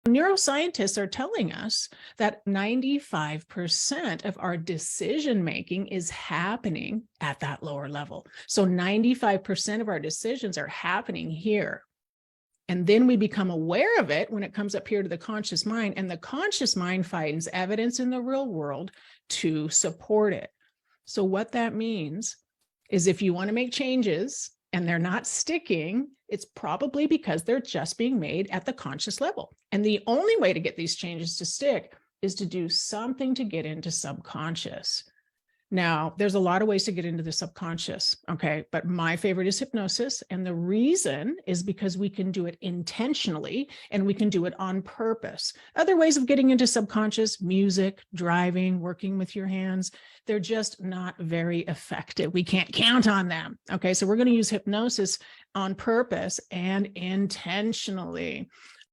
Neuroscientists are telling us that 95% of our decision making is happening at that lower level. So 95% of our decisions are happening here. And then we become aware of it when it comes up here to the conscious mind, and the conscious mind finds evidence in the real world to support it. So what that means is if you want to make changes and they're not sticking, it's probably because they're just being made at the conscious level. And the only way to get these changes to stick is to do something to get into subconscious. Now, there's a lot of ways to get into the subconscious, okay? But my favorite is hypnosis. And the reason is because we can do it intentionally and we can do it on purpose. Other ways of getting into subconscious, music, driving, working with your hands, they're just not very effective. We can't count on them, okay? So we're going to use hypnosis on purpose and intentionally.